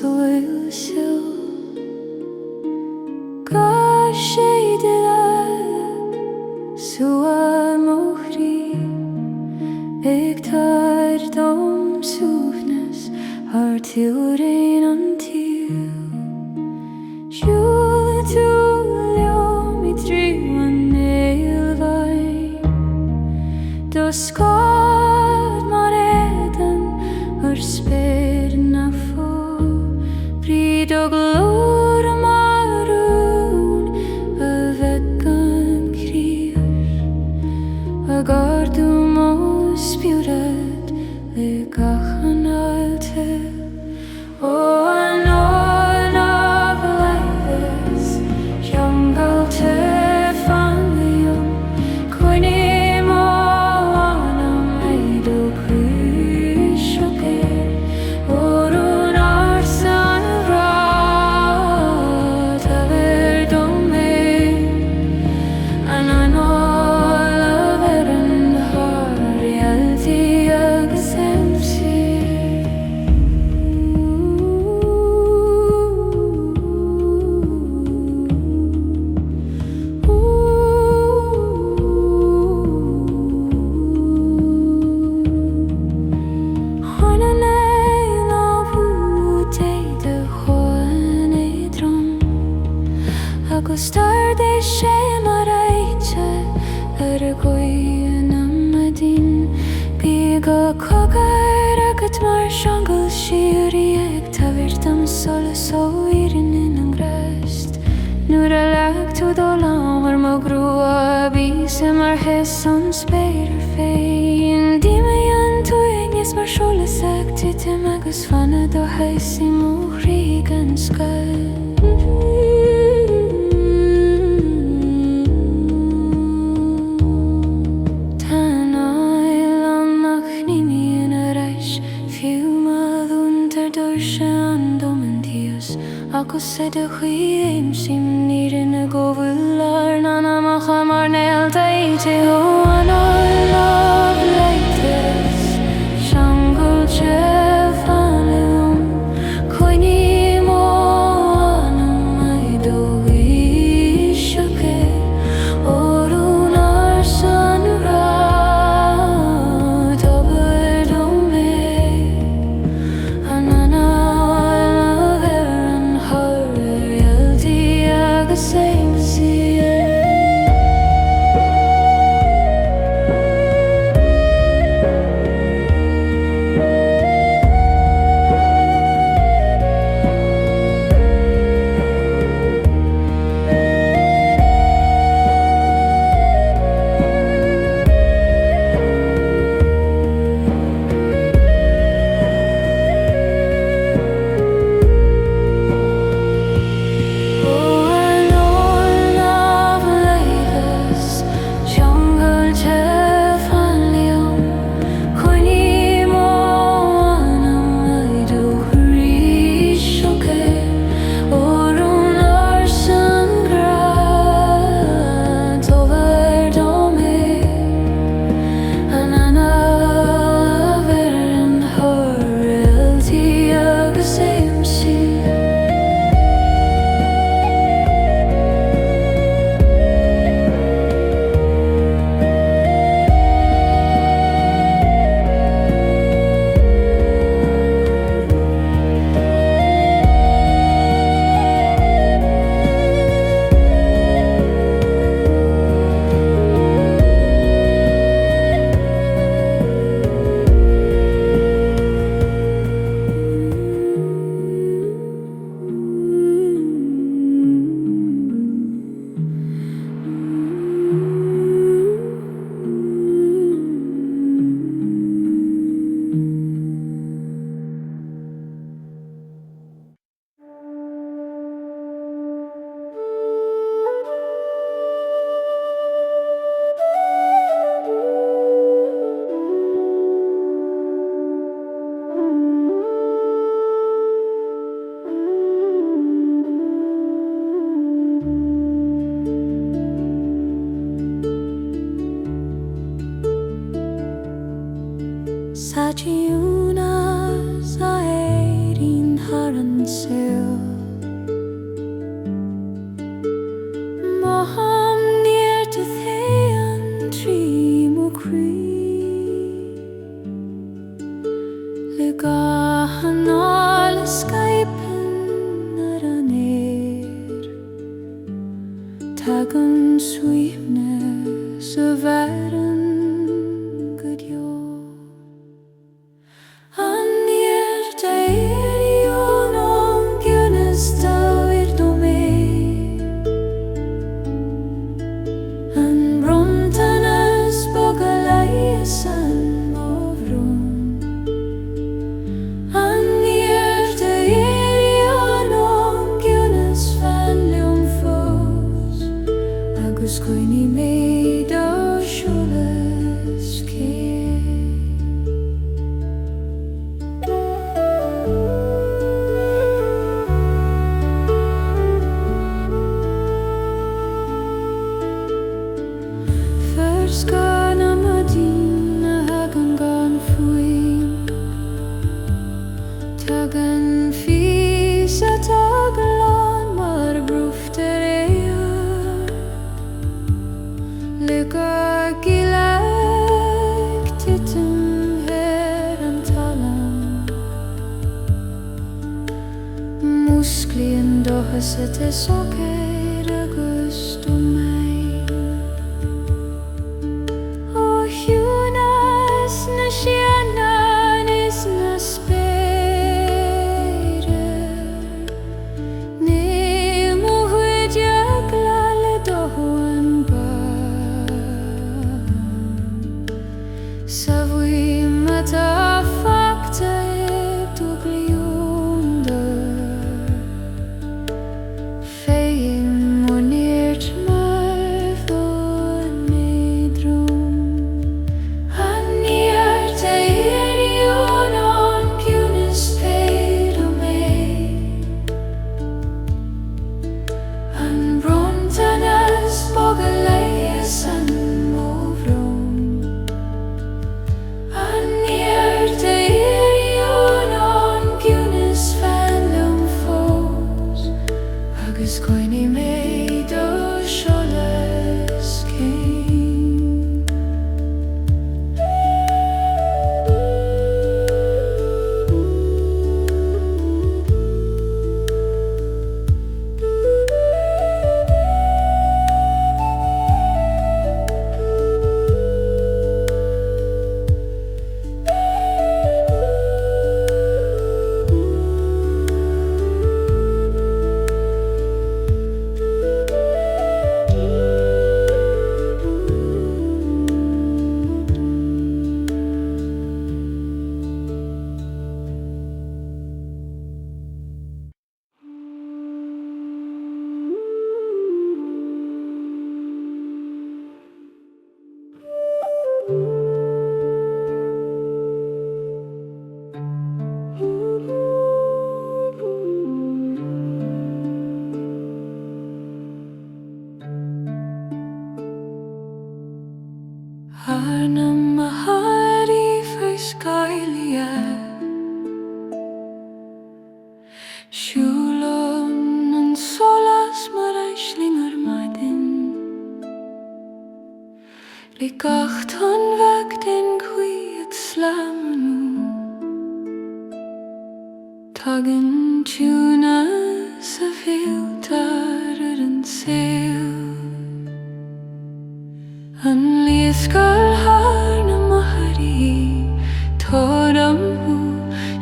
soilsil Ga séidir Sua Machairí Ag tar dom súfnas Ar tiúrain an tíú Siúl tú leom I trú an éilmhain Do scad mar édan Ar spéir na fó Bríd o glór marún A bheith críir A gardú mó spiorad Le gach Aontaithe O an Aonair leis Ceangailte Faoin Chroí mó anam Éide Chroí Orún arsan rá Taver domé An Aonair an Thar reality agus empty Agus tar dé sé mar éite Ar a goin am a dín Bí go cogar agat mar Ceangal Síoraí ag tavirt am sólás ó Éireann in an ghrest Nuair a leag tú dó lámar mo grua bí sem mar hes an spéir féin Dí mé an tuing is mar sólás ag Thiteann agus Fanad ó heis I Machairí gan scail Agus sé do chuí aimsim nír ina go bhfuil nana macha mar nealtaithe ó an Aonair leitas Ceangailte Faoin Chroí mó anam Éide Chroí Orún arsan rá Tabar domé An same sea mar an saoil. Maham near to Thiteann Faoin le gahan all escaping ar an Éire tugann sweetness of Éire good yo. An Éire d'Éire on Guinness David no me an Bromtanas Leis an Amhrán. An Éire d'Éire on Guinness fan leon fós agus Chroí mé tSolais First gone am a dyn hagan gone Faoin tugann fís a tugann mar grúftar Éire le Gaelic Thiteann Faoin talam musclíonn dochas a tSolais agus domain. O Siúnas na Síoraí is na Spiorad ní mo huideag le dohan ban sa bhí mata facta do bliúnda féin mo níirt mar fóin mé drom. An Éire d'Éire on Guinness paid o me an Bromtanas Leis an Amhrán. An Éire d'Éire on Guinness fan leon fós agus Chroí mé tSolais Har na Machairí Scaile Siúlón an sólás mar eislingar maidin le gachton veg den cuiad slamanú tugann túna sa filtar ar an saoil. An Liathscáil Thar na Machairí Tóramú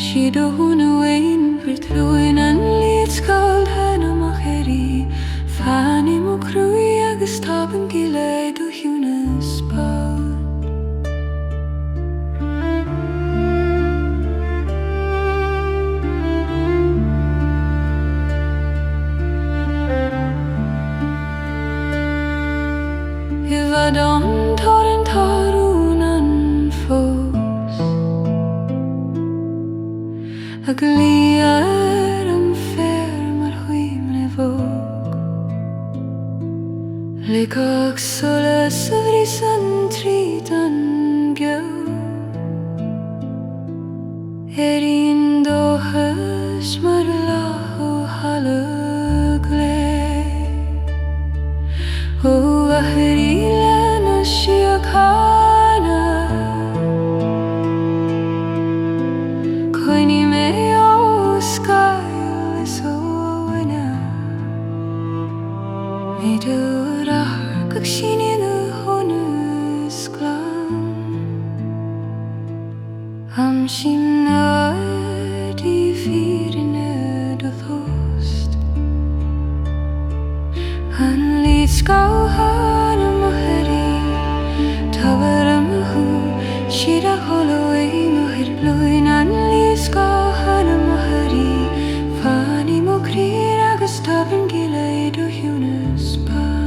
siad ó húna bhain bhirtluain an Liathscáil Thar na Machairí fannim ó Chroí agus tabann gilead ó hiúna spád. Don Thar Tarún an fós Liathscáil Machairí Tábhair maithú siad a chollóidh mochid blúin an Liathscáil Machairí Fánaí mo crír agus tábhain gilead ó hiúnas ban.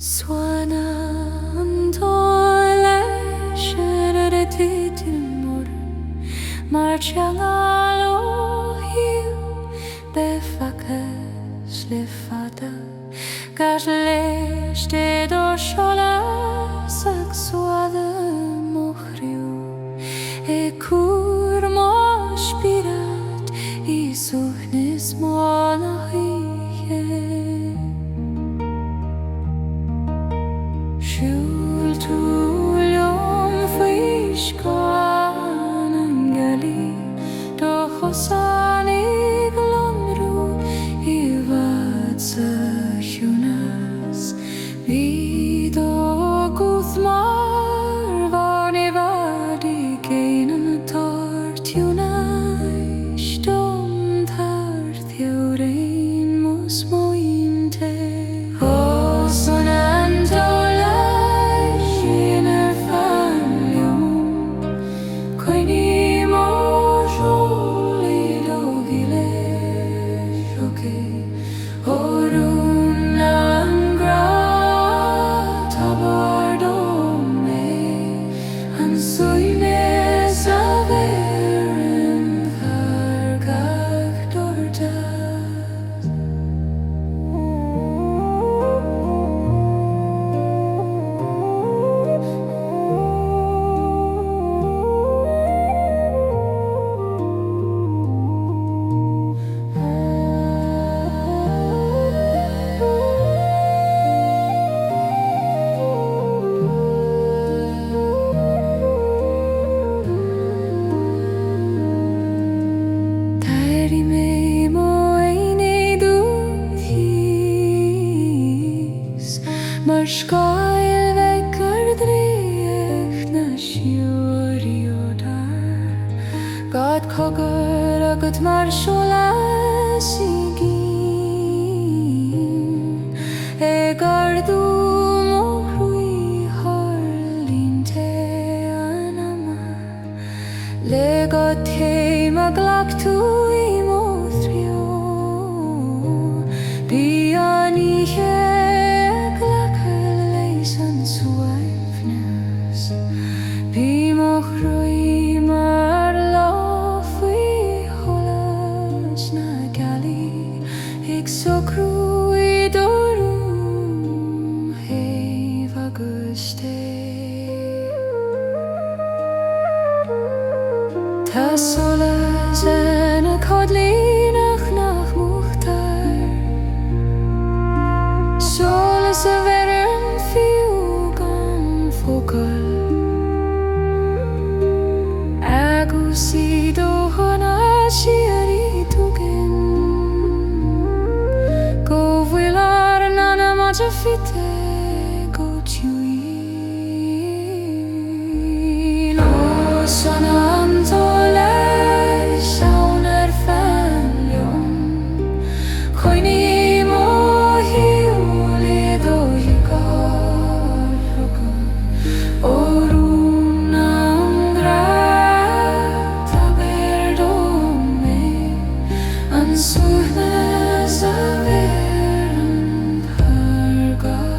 Suanadh an leis Serenity mar Ceangal ó hiú bhFarraigí le fada gas leis ó sólás ag Suanadh mo chriú cúr mo Spiorad I suachnas Machairí Siúil tú leom faoi scan an Gaelic do chosanig lonrú I bhfad sa hiúnas bhí do Guth mar bhain I bhfad I géan an Thar tiúnas dom Thar theorainn mus mointe Os an Agad mar sólás igén gardú mo Chroí harlínte anama le gaoth ma glactú mo trio bí Aontaithe glacthail leis an suaimhneas bí mo Chroí mar láfaí sólás na Gaelic ag so Chroí dorún héamh agus tSolais ina codlínach nach muachtar sólás a bheireann fiú gan focal agus iad ó honna Síoraí tugann go bhfuil ar an anna maidin fite go Ciúin ó Suanadh tSolais Aonair fan Chroí mo hiúil do hiúil orún an ngaoth an suaimhneas a bheireann Thar gach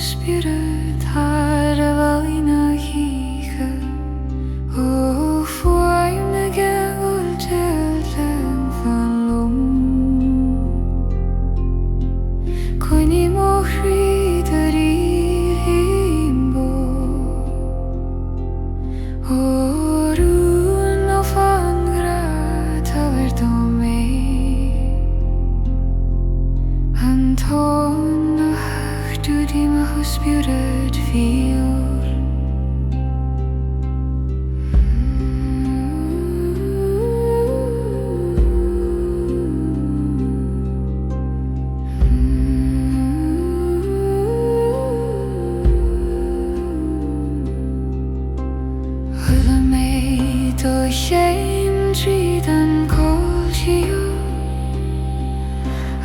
Spiorad Thar a bhfuil na híche ó fuaim na Ceangailte Thiteann Faoin Chroí mo Chroí de ríomhó Dima ho Spiorad fiúr.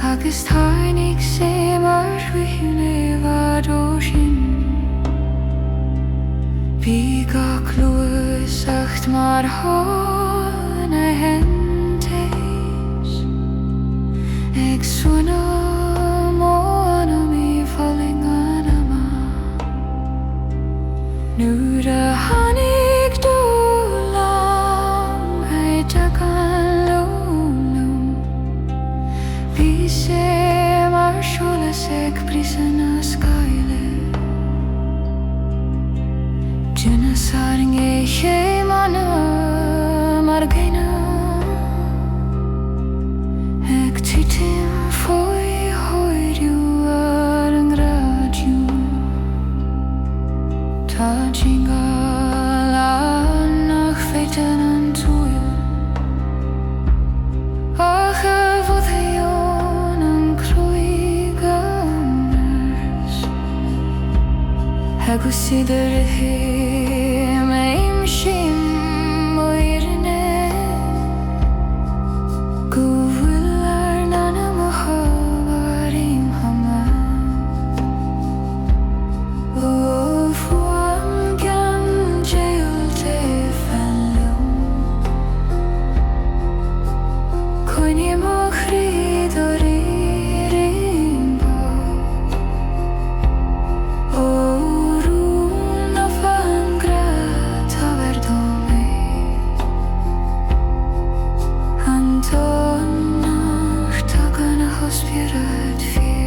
Agus tháinig sé mar huiúna bhd ó sin. Bhí gach luas acht mar tháina hentais. Ag Suanadh móna mí falling anama. Nuair a tháinig dúlam é tugann lúm. Bhí sé mar sólás ag brisan a scaile. Dúna saring é sé mana mar gaine. Ag Thiteann Faoin hóiriú ar an gráidú. Tá Ceangal nach féiteann an túil. Ach a bhfuil an Chroí Immerse. Agus idir a him aimsim ó Éire. Go bhfuil ar nana mo chabar imhama. Ó fuam gan Ceangailte fanlum. Coinne Machairí do rimbo. Ó rún a fan ngaoth a verdome. An dTonn tugann a Spiorad fiúr.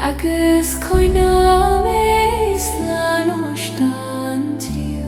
agus coinam Éist lean óstan tíú.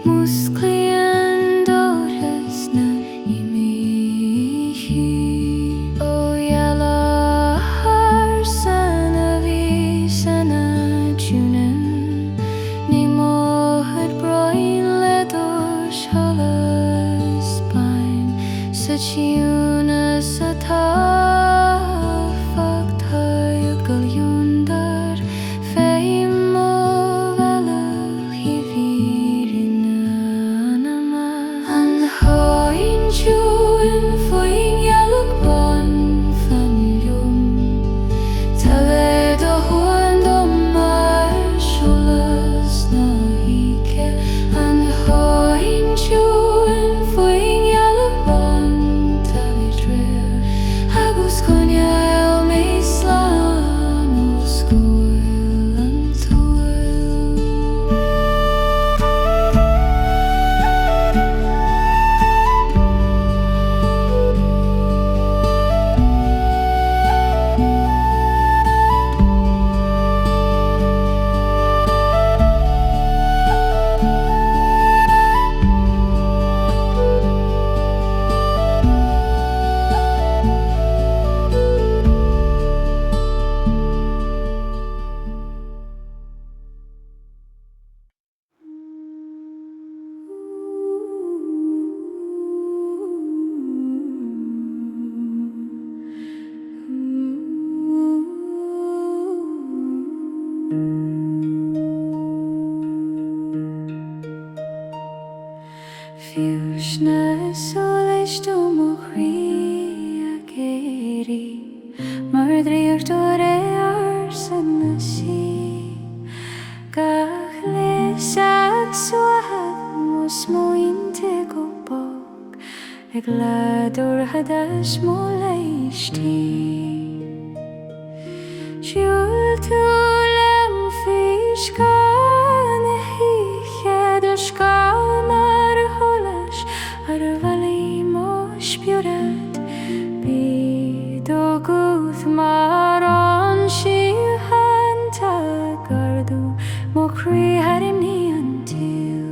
Musclian doras na imihi. Ciúin sa táfach taigil iondar féim mo bhealach I bhírin anama an háin Ciúin Faoin Gaelic ban fanliom tá bheith do huan do mar sólás na híce an háin Ciúin Faoin Gaelic ban tá bheith dreir agus coinneáil mé slán ó scoil an túil. Fiúis na sólais do Machairí ag Éire mar dríochtúir san na sí gach leis ag Suanadh mos móinte go bog ag ládúr hadas mó leistí siúil tú lem fís gan a híchead a scáil mar sólás ar bhallaí mó Spiorad bíd ó Guth mar an Síoraí tá gardú mó Chroí harimní an tíl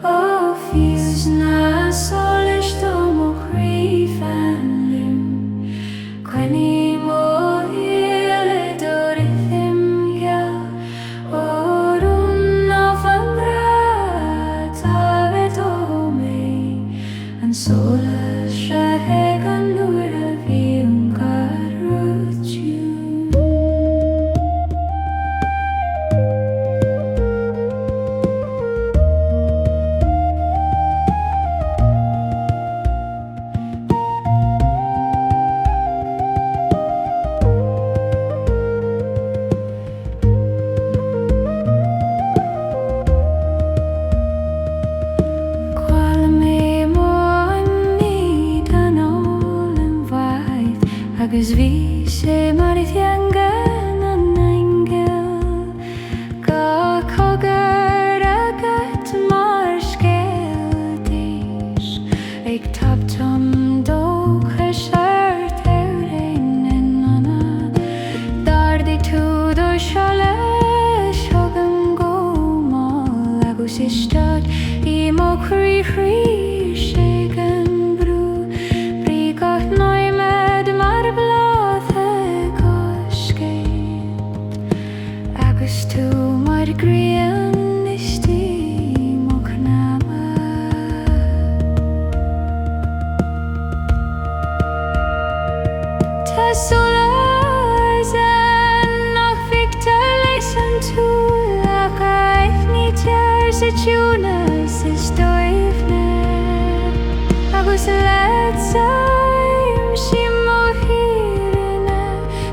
ó fiús na sólais do Machairí fanlim coinní mó Éire do rithim geal orún á fangrá tá bheith ó mé an sólás a heag an nuair a bhí an garútiú. Quail mé mó an míad an ól an bhaid agus bhí sé mar I Ceangal an Ceangal gá cogar agat mar scéal Éist ag tabtam dócha seart Éire in anna dardaigh tú do sólás thugam go máil agus istead I Machairí chríoch sé gan brú brí gach náimead mar blátha coscéad agus tú mar grian istí mo chnama. tSolais nach victor leis an túil ach aith ní tear sa Ciúnas is dóibhne agus leatsáim sí mó hírinne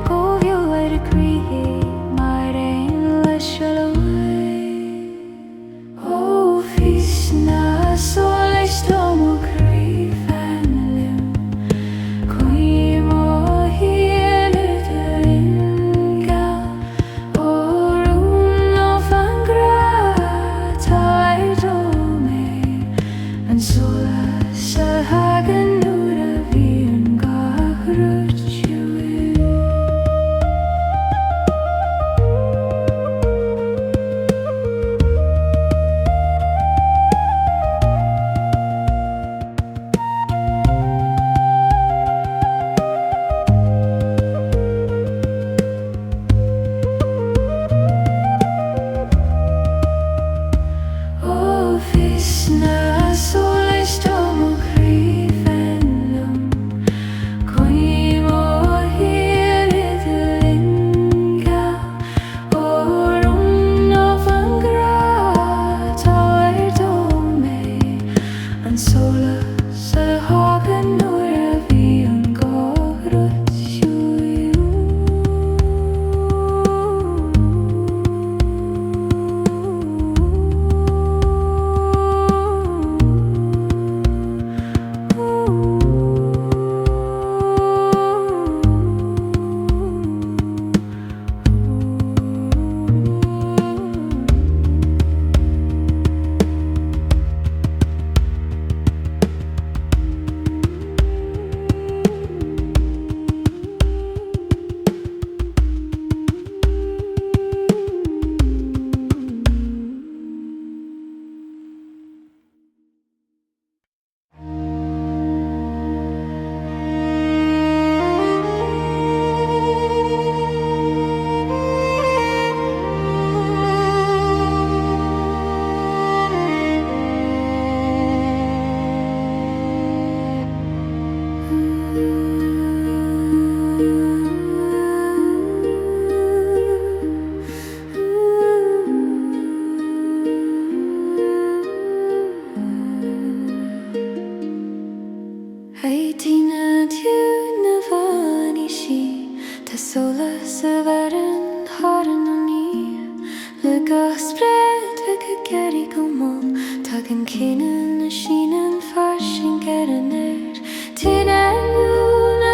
go bheo ar críocha mar aon le Soláthar ó fís na sólais do Machairí fanlim coinní mó Éire do ringeal orún á fangrá tá bheith ó mé an sólás a heag an nuair a Thiteann Faoin tSolais verin haran oni le gaoth spread geri go mo tugann céanna sínan farsing Aonair Thiteann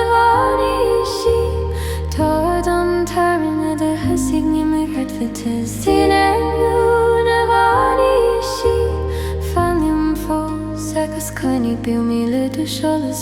Faoin tá don taranna de hasig ní me gradfatas Thiteann Faoin fannim fós agus coinnig bíú mí le tSolais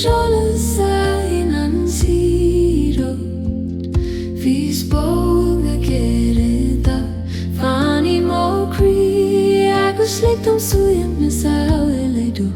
sólás an Síoraí Vís bóga geirida Fanny mo Chroí agus leitón suim na saoil le do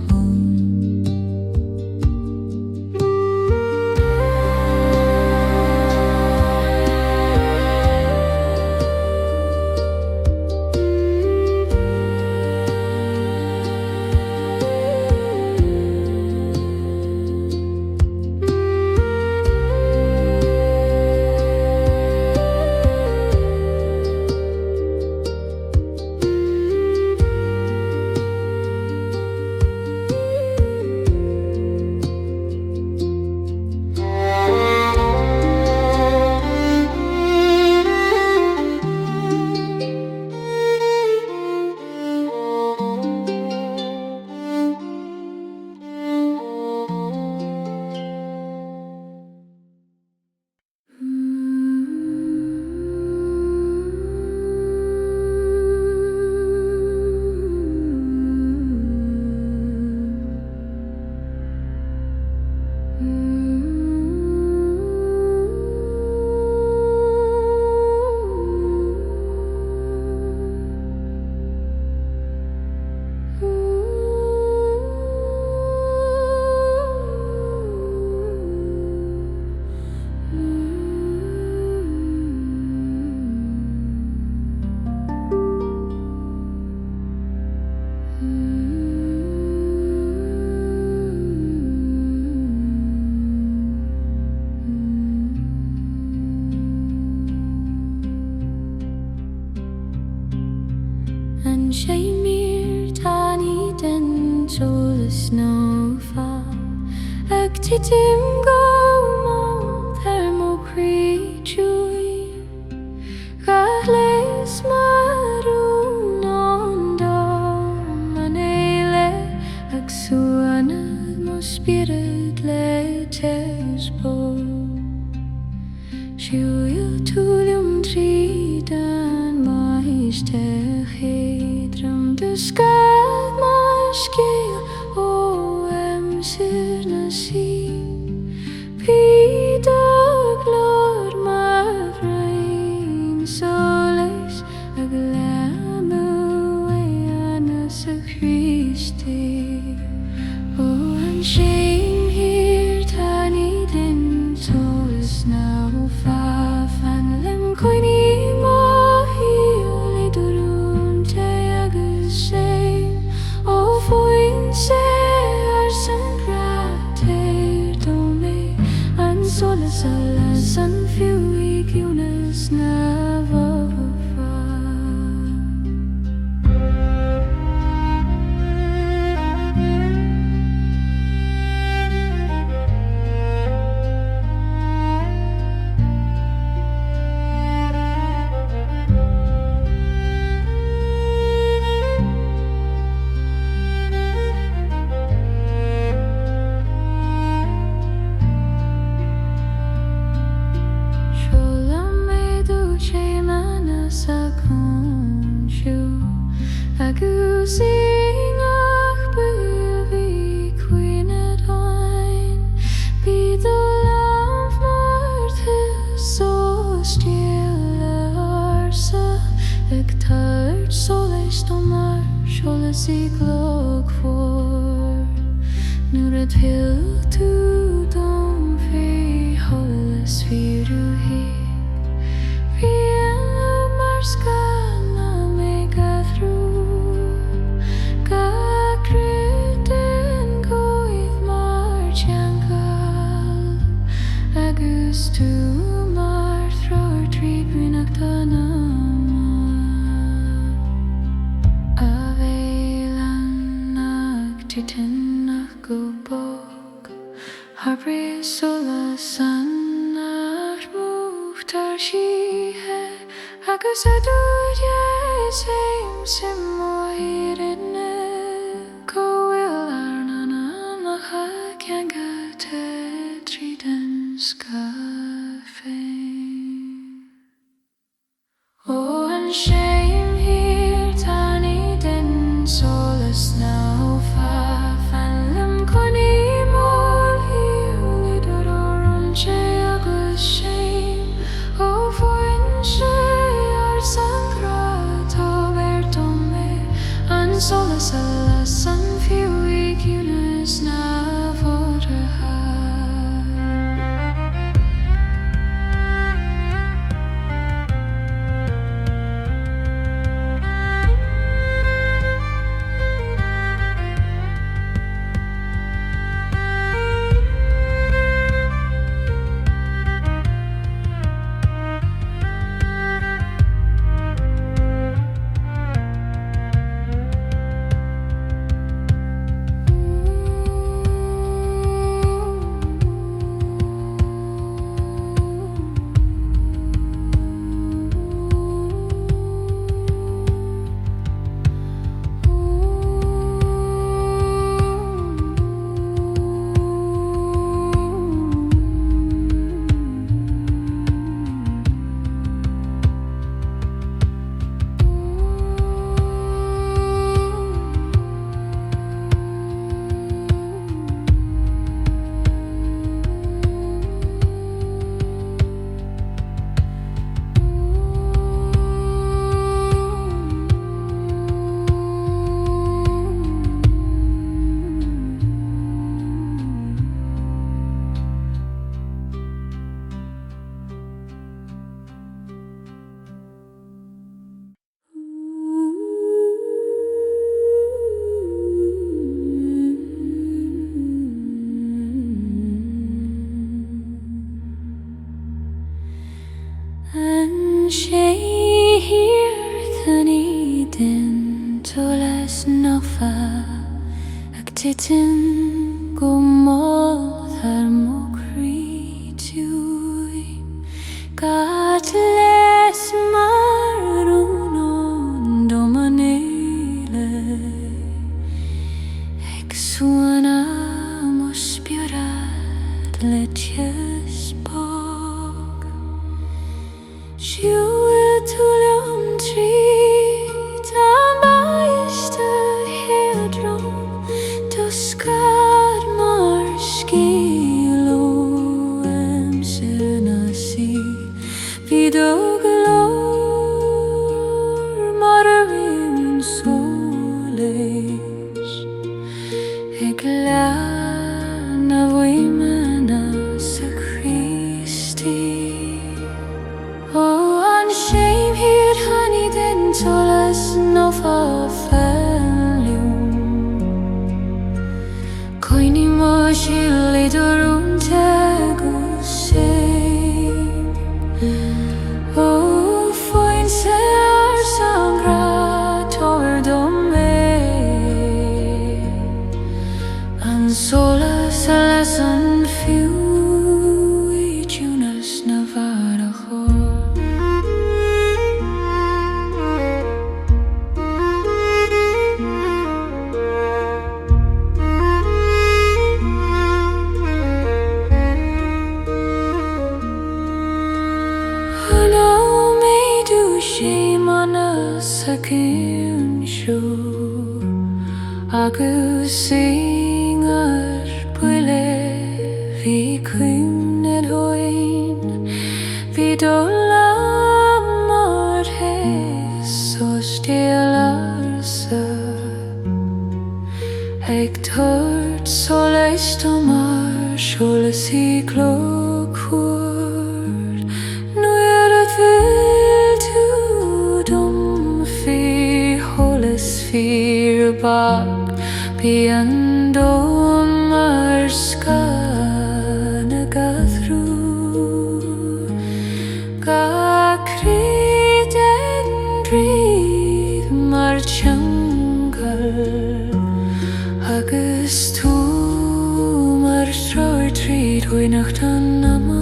Thiteann Faoin mo Chroí Ciúin leis marún an dom an Éire ag Suanadh mo Spiorad le tesbo Siúil túlium trídan maiste chéadram duscad Machairí ó Immerse na sí Glor Amhrán sólás ag leamú ana sa Chríste ó an séim hir Thiteann Faoin ná fan lim coinní má híal idirúnta agus séim ó Faoin sé ar san gráteir dó mé an sólás an fiú giúnas na bhFarraigí agus ach bhí cuinead hain Bíd ó lámh martha sóstíal arsa ag Thar tSolais do mar sólás I glóg fór nuair a bhfuil tú dom fé tholas fiú hí Rian mar scan mé gathhrú agus tú mar thrár trí buineach dana a bhélan ach Thiteann ach go bóg Harp sólás an armúch tar síthe agus a dúid séim sim ó hírinne go bhfuil ar na macha Ceangailte Liathscáil féin ó an séim hir Thiteann sólás ná fan lim coinní mór sé hir thaní den sólás nafa ag Thiteann go Thar Machairí Ciúin Gath leis marún domanéile ag Suanadh mo Spiorad leis Siúil túlaim tríd am Éist héadrom duscad mar scíal ó Immerse bhí dógálór mar a rian sólás ag lean a bhfuaimena sa Chrístí. Oh, an shame he'd honey didn't tell us no for value. Coiny mo shilly dorun tego shame. Oh, foin se ar sangra tor dome. An sólás a lesson few Junas Navara chor. Ciúin seo agus singar buile bhí cuimnid hoin bhí dóla mar hes os déalarsa ag tuairt sólais tomar seolas í clóchúir nuair a bhfuil tú dom Fear back beyond mar Scanagh through ga cred and dream mar Ceangal agus tú mar troir tríd huineach tan nama.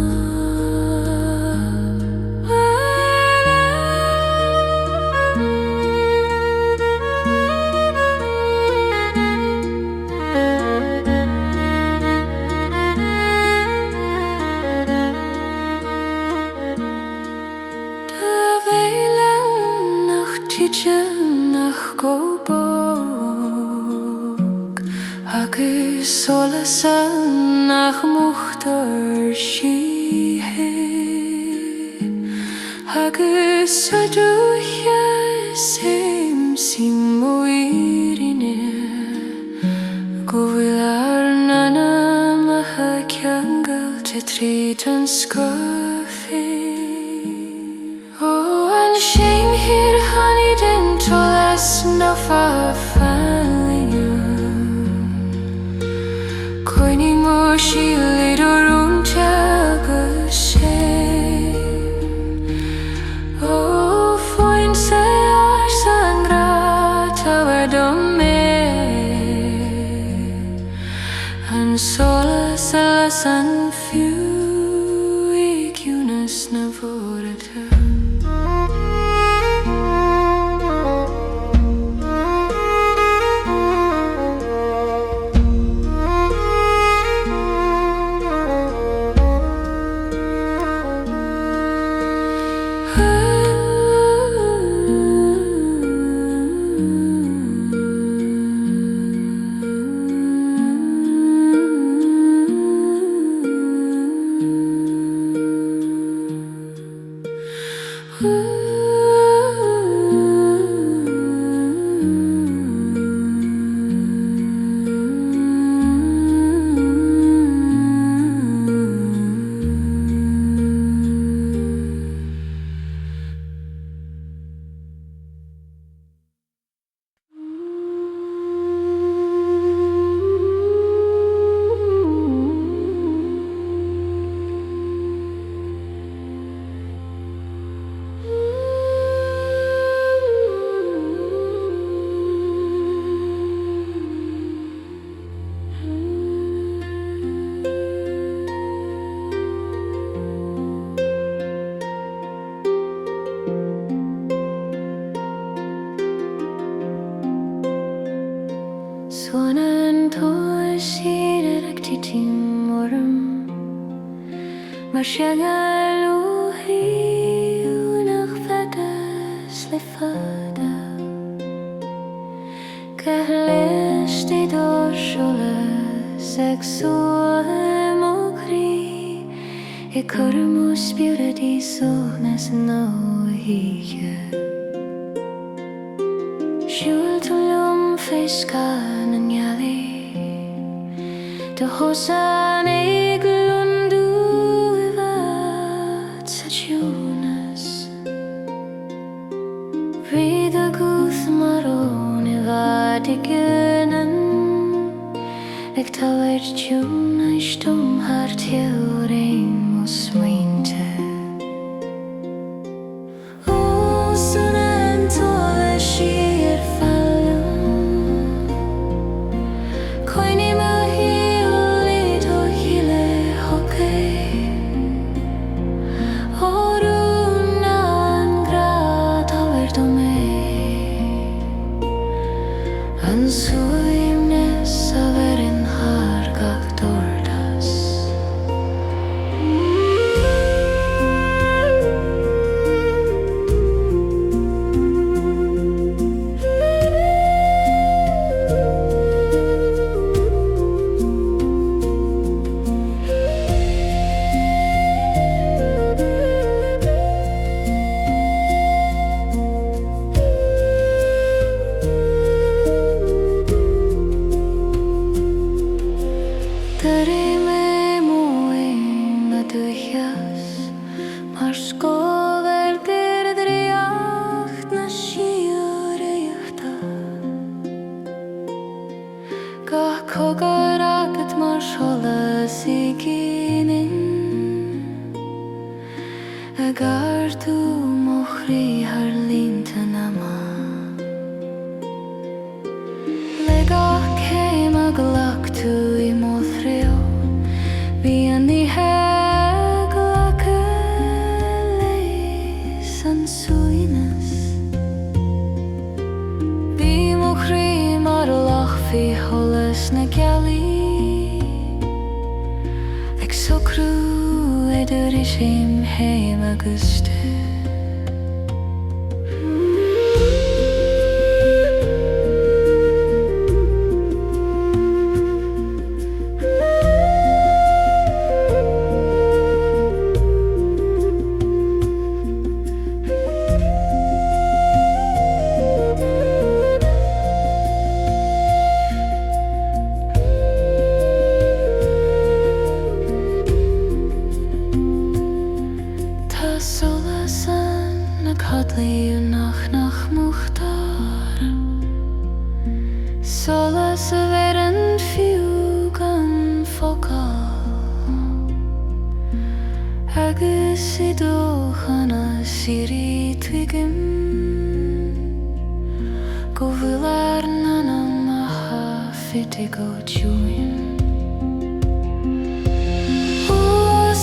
Nach go bog agus sólás nach muchtar sihe agus a dúcha sem muirine go bhfuil ar nana macha Ceangailte tríd an scofi. Oh, an shame here honey didn't tell us no for value. Coiny mo shilly dorun tego shame. Oh, foin se ar sangra tower dome. An sólás a lesson few Junas Navara. mar Ceangal nach fedas le fada leis tSolais ag suam ó Chroí I curmú Spiorad sonas nó híe Siúil tulum feiscan an ngealaí de hosan ag lundú I bhd sa Ciúnas Bhríd a Guth mar ón I bhd I gcionan ag táhair Ciúin Éistum thar teorainn ó smaointe ó Suanadh tSolais siar fallum Coinnim a hiúil do híle hocaí Órún an ngaoth táhair do mé an suaimnes a bherin thar gach dordas Darim é moin a duchas mar scover deirdreacht na Síoraíochta Gach cogar agat mar sólás I ginin a gartú mo Chroí har línta na má Le gach céim a glactú I mo thrill Bhí an ihe glacha leis an suaimhneas Bhí mo Chroí mar lach bhí sholas na gealaí ag socrú idir isim heim agus tú tSolais na cadlaí nach muchtar Solas a bheran fiú gan focal agus I dóchan a Síoraí tugann go bhfuil ar nanam a fite go Ciúin ó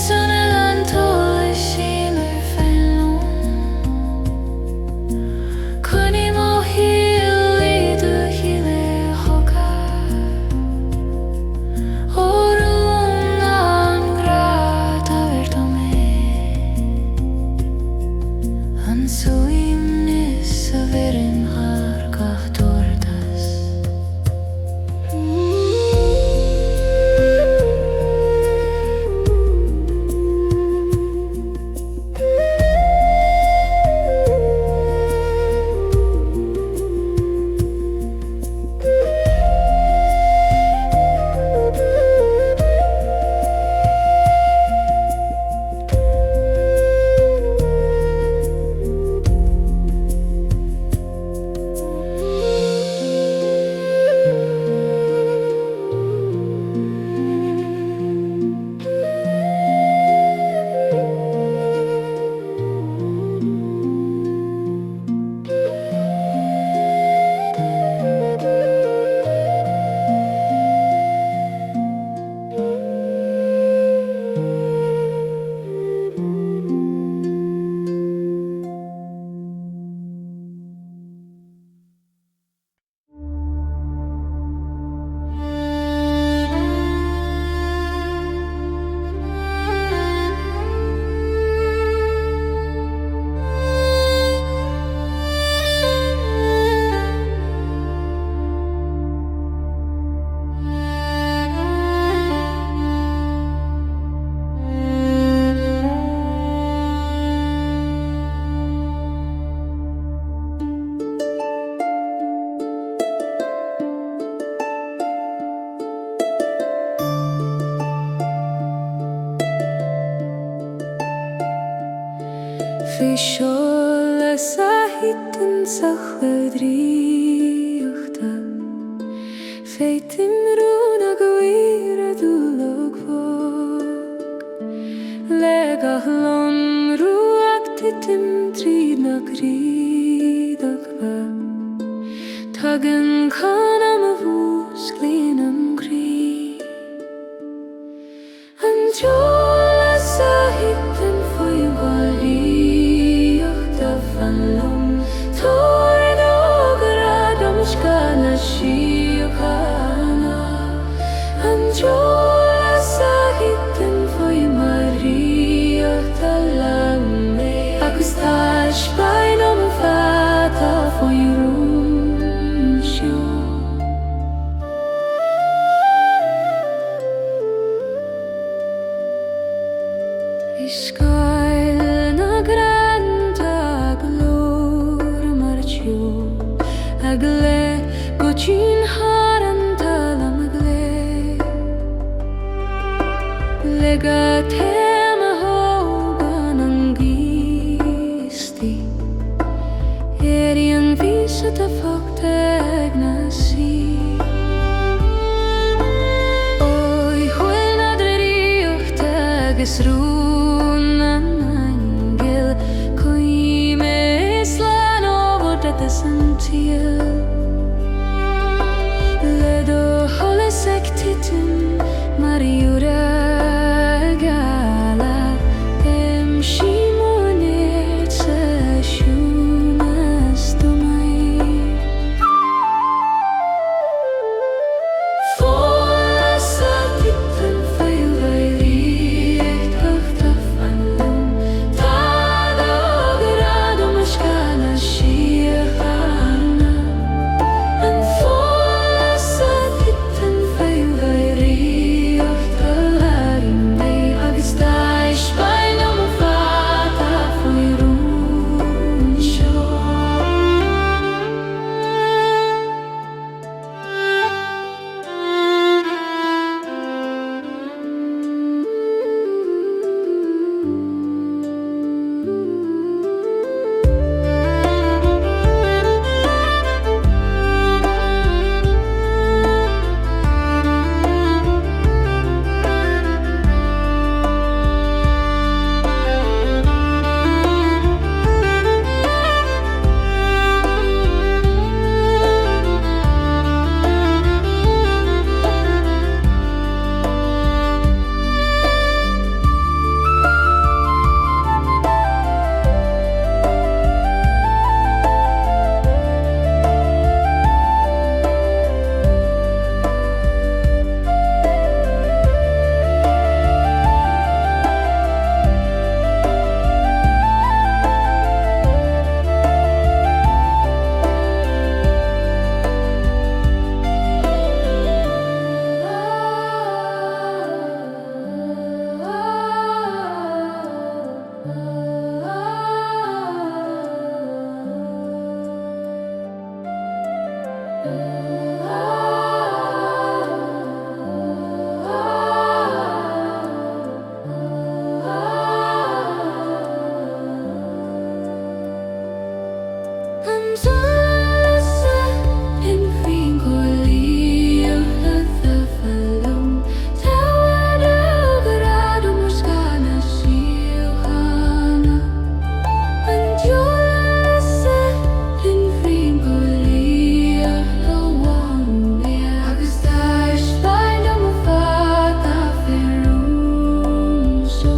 Suanadh tSolais siar fallum Coinnim a hiúil do híle hocaí Órún an ngaoth táhair do mé an suaimhneas a bherin thar gach dordas Sólás Thiteann sa chladríochta Thiteann a go Éire dúlog fóg Le gachlon ruach Thiteann tríd na crídach ba Tugann can am a bhús glín am crí An sólás Thiteann Faoin gháilíochta fan lom Tóir dógrad am scanna síochana An sólás Thiteann Faoin maríochta lamé Agus tá spáin am fata faoin rún seo Liathscáil na granta glór mar teo Ag le go tín Thar an talam ag le ga téim a hógan an gístí Éirí an vísa a fogta ag na sí Oi chuil na draíochta agus rún an angel Chroí me slán óbod at an tíal Le do sólás ag Thiteann mar iúra gala Im sí mónéir sa siúnas domain Sólás Thiteann Faoin gháilíochta fan lom Tá dógrad am scanna síochana An sólás Thiteann Faoin gháilíochta lamé Agus tá spáin am fata faoin rún seo An sólás Thiteann Faoin gháilíochta fan lom Tá dógrad am scanna síochana An sólás Thiteann Faoin gháilíochta lamé Agus tá spáin am fata faoin rún seo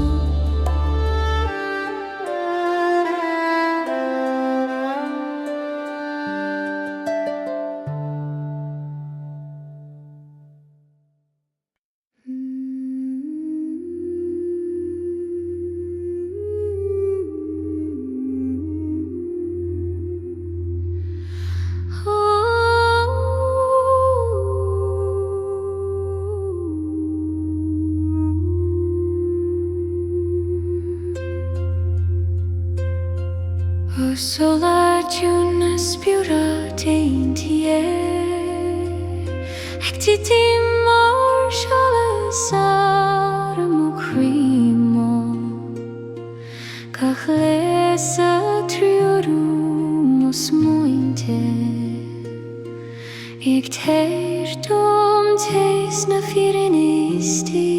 O Soláthar Spiorad Aontaithe Ag Thiteann mar sólás ar mo chrímo Gach leis a triorú mos muinte Ig teir dom teis na firin Éisti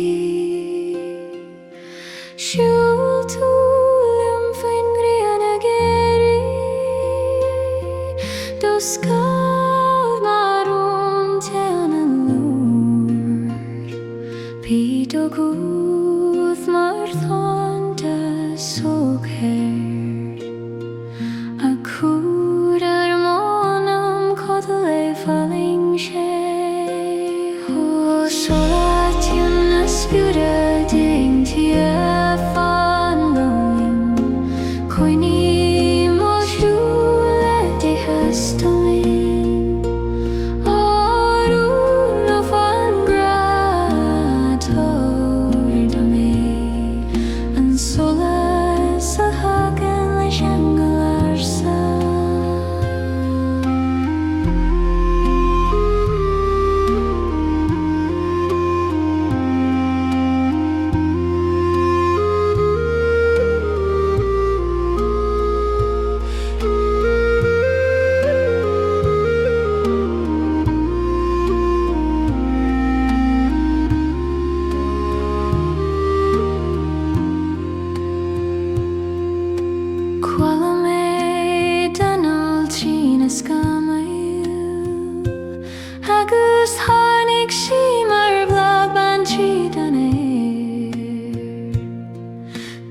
Siúl túlim faoin grian a geri Doscáil marún tean a lúr Bíd o Guth mar thon de sóghéir A cúr ar mónam codal é falling sé Ó Soláthar na Spiorad Titeann Faoin Chroí mo siúla de hastaín Arún a fan grad tóir mé An sólás a hagan leis Ceangal Cuala mé danal trína scamail Agus tháinig sí mar bhlog ban tríd an Éire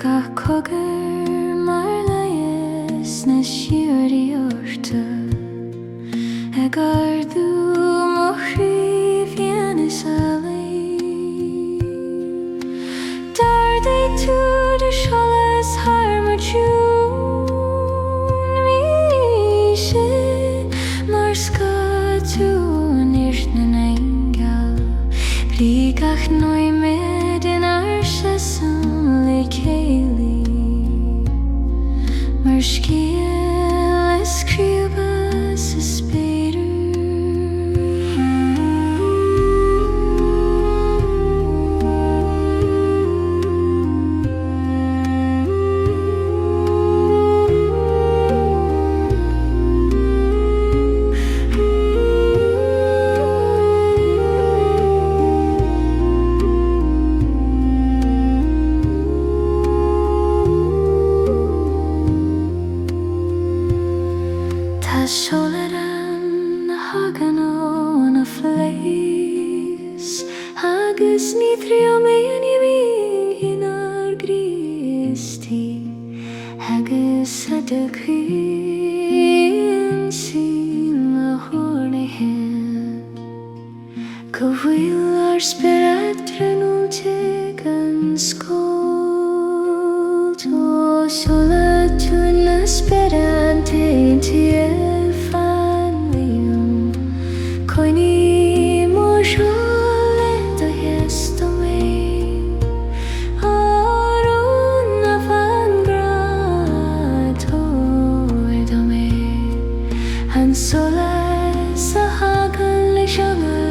Gach cogair mar leis na Síoraí orta Ag ardú Machairí bhíonn is a leis Dardaí tú de sólás Thar mar Ciúin Mar sca tú Aonair na Ceangal Brí gach noimid in Immerse san le céalaí Mar scéal is críoba sa spéidir tSolais na hagan ó na leis Agus ní trío mé an imí ar gríistí Agus a de chuin sí le hórnaithe Go bhfuil ar Spiorad trenúte gan scóil Tó Soláthar na Spiorad Titeann Faoin Chroí mo siúla de hastaín Arún a fan grad tóir mé An sólás a hagan leis Ceangal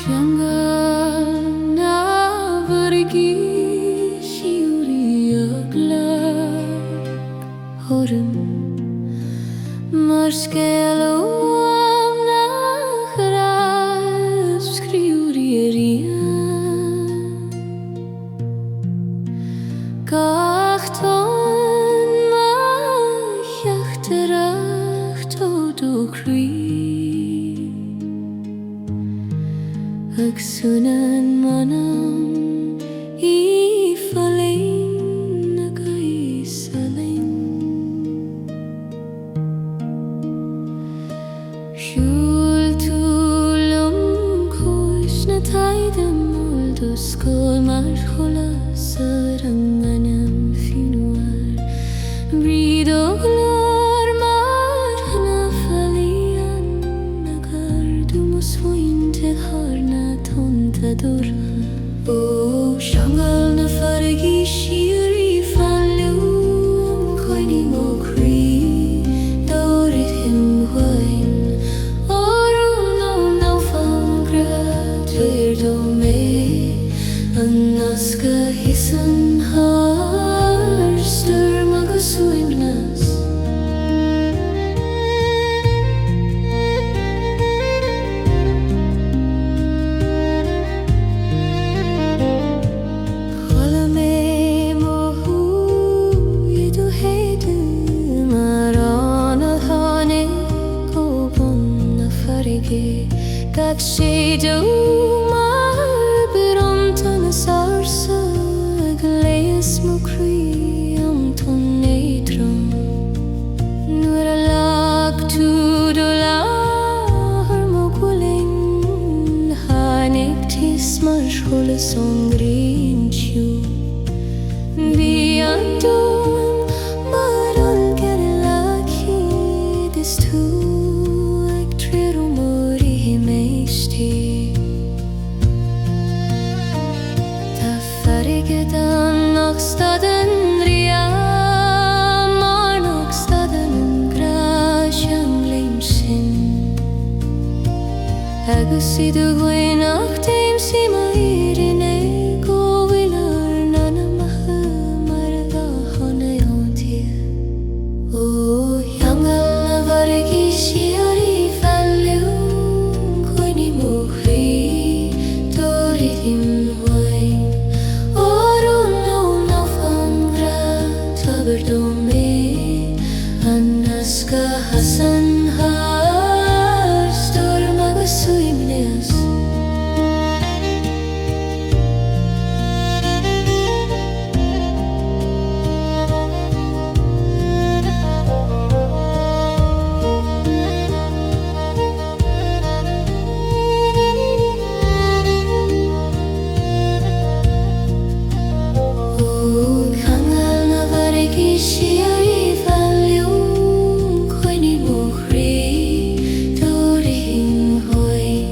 Ceangal bhFarraigí Síoraí aglaach Thorann mar scéal ó amhnach scríúraí gach tón macheachtarach tód ó Chroí ag Suanadh manam falainn ag Éist siúil túlum cúis na Thiteann Faoin mar sólás ar an ngaineam fiúar bríd ó glór mar na falaíonn ag ardú mus faointe Thar na tónta ó Ceangal na bhFarraigí Síoraí fanluam coinní ó Chroí dTorithim Faoin orún ó náfangrat tuir dó mé an nasca hisan Thar sturm agus uimnas Chola mé mo húidú héide mar anna tháinig ó bun na bhFarraigí gach sé dó mar beramta na sarsa ag leis mo Chroí am Tonn éitrim nuair a lag túd ó láthair mo ghuailinn tháinig tis mar sholas ón gréin tiú bhí an dún mar an gead lag is tú ag tríú mórí Éistí Tá bhFarraigid nach stadan riam mar nach stadan an grás an léim sin agus iad a ghaoinach déimsí Machairí go bhfuil ar nana macha mar a bhachán Aontaithe ó Ceangal na bhFarraigí Síoraí fanluam coinní ó Chroí dTorithim Faoin orún ó náfangrat tabhair dó mé an nasca hasan Thar sturm agus uimnas ó Ceangal na bhFarraigí Síoraí fanluam coinní ó Chroí dTorithim Faoin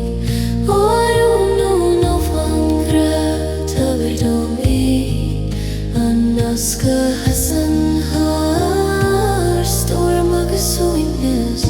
orún ó náfangrat tabhair dó mé an nasca hasan Thar sturm agus uimnas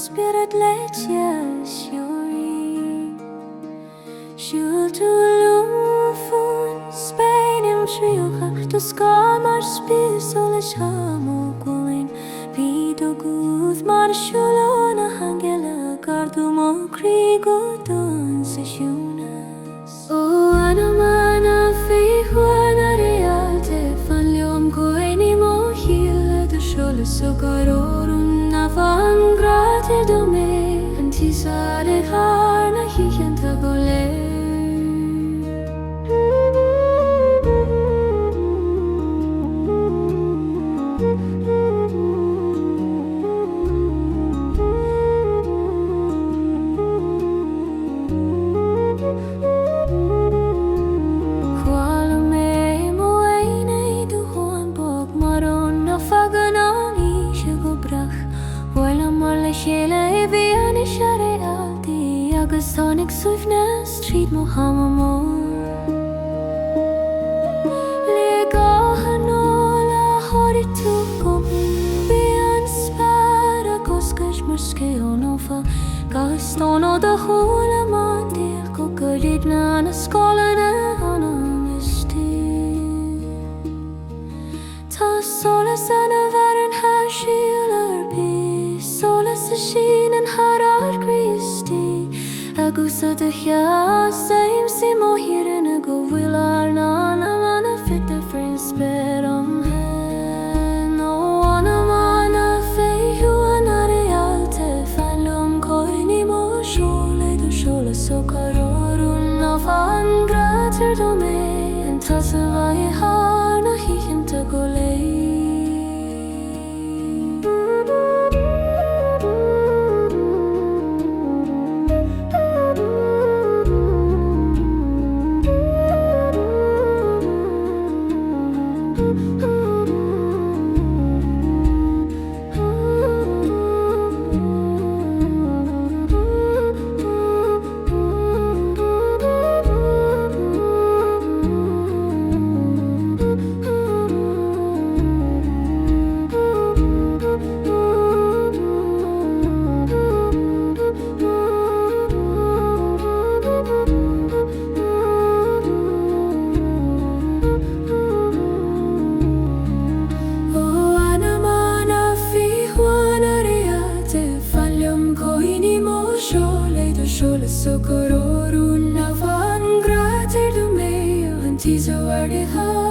Spiorad leis Seoraí siúil túlum faoin Spéinim tríochach do scáil mar sólás mo ghuailinn bhí do Guth mar siúil na Ceangaile gardú mo Chroí go dTonn sa siúnas ó anna Faoin ar Aontaithe fanluam coinní mo hiad gratir do me an tíosaigh thar na hícheanta go léir. Agus tháinig suimhneas tríd mo hamamór. Le gáchan óla háirí tú gom, bí an spar agus gais mar scéal nófa, gas tónó da húla man dír go goríd na na scóla na anam istí. Tá solas an a bhar an haisiúil ar bí, solas a sin an harad Christí. Agus a da cheasaim si mo hirin a go bhfuil ar ná na mana fitte frin sped am hen. O anna mana féiú an Aontaithe fan lum coini mo sólais do sólais so carorún na fan gratir do me an tasa vai har na hícheanta go léir. So cororún na van gratir do me an tíosaigh thar